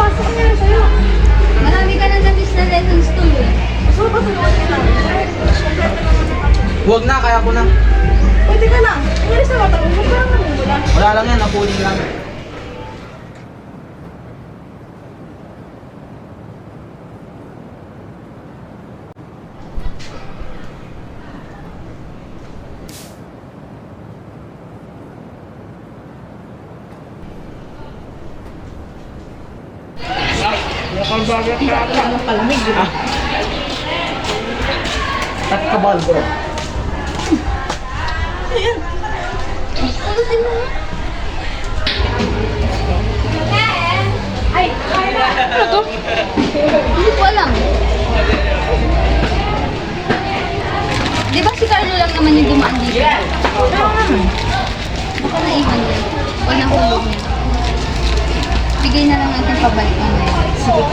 Pasok niya na sa'yo. Marami ka nang na-miss na lessons to eh. So, pasok kita. Huwag na, kaya ko na. Pwede ka lang. Nangyari sa mata mo. Huwag ka lang namumula. Wala lang yan, napuling lang. Palamig, di ba? At kabal, bro. Ayan. Ano to? Hindi ko alam. Di ba si Carlo lang naman yung dumaan dito? Baka naiwan yan. O nahulog niya. Bigay na lang natin pabalik mamaya. Sige.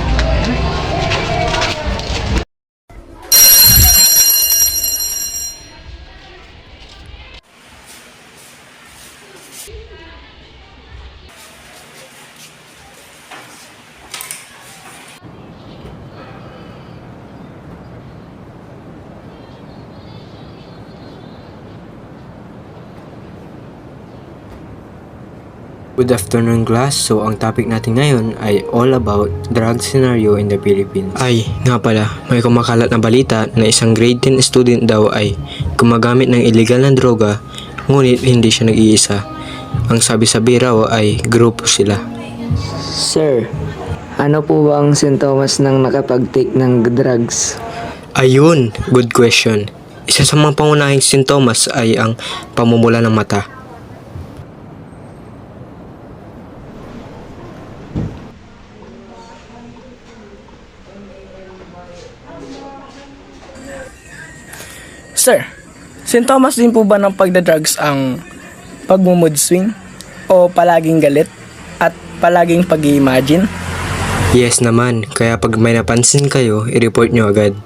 Good afternoon class. So ang topic natin ngayon ay all about drug scenario in the Philippines. Ay, nga pala, may kumakalat na balita na isang grade 10 student daw ay gumagamit ng illegal na droga, ngunit hindi siya nag-iisa. Ang sabi-sabi raw ay grupo sila. Sir, ano po ba ang sintomas ng nakapag-take ng drugs? Ayun, good question. Isa sa mga pangunahing sintomas ay ang pamumula ng mata. Sir, sintomas din po ba ng pagdadrugs ang pagmumood swing o palaging galit at palaging pag-i-imagine? Yes naman, kaya pag may napansin kayo, i-report nyo agad.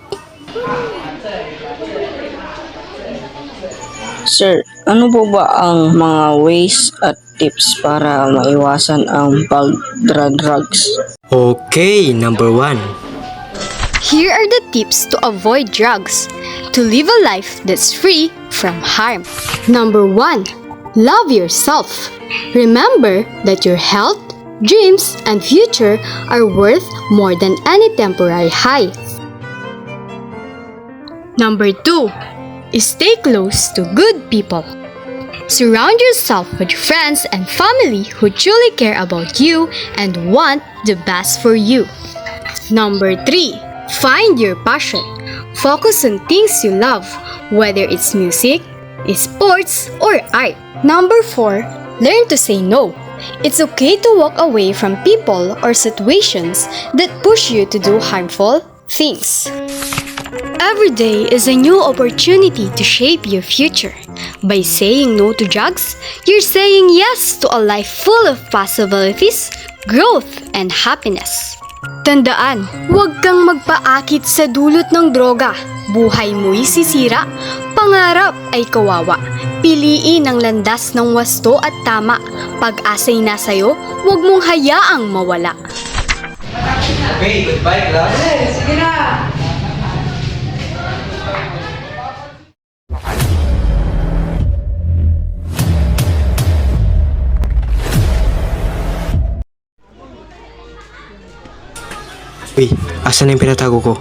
Sir, ano po ba ang mga ways at tips para maiwasan ang pag-drugs? Okay, number 1. Here are the tips to avoid drugs, to live a life that's free from harm. Number 1. Love yourself. Remember that your health, dreams, and future are worth more than any temporary high. Number 2. Stay close to good people. Surround yourself with friends and family who truly care about you and want the best for you. Number 3. Find your passion. Focus on things you love, whether it's music, sports, or art. Number 4. Learn to say no. It's okay to walk away from people or situations that push you to do harmful things. Every day is a new opportunity to shape your future. By saying no to drugs, you're saying yes to a life full of possibilities, growth, and happiness. Tandaan, huwag kang magpaakit sa dulot ng droga. Buhay mo'y sisira, pangarap ay kawawa. Piliin ang landas ng wasto at tama. Pag-asa'y nasa'yo, huwag mong hayaang mawala. Okay, goodbye, class. Sige na. Uy, asan na yung pinatago ko?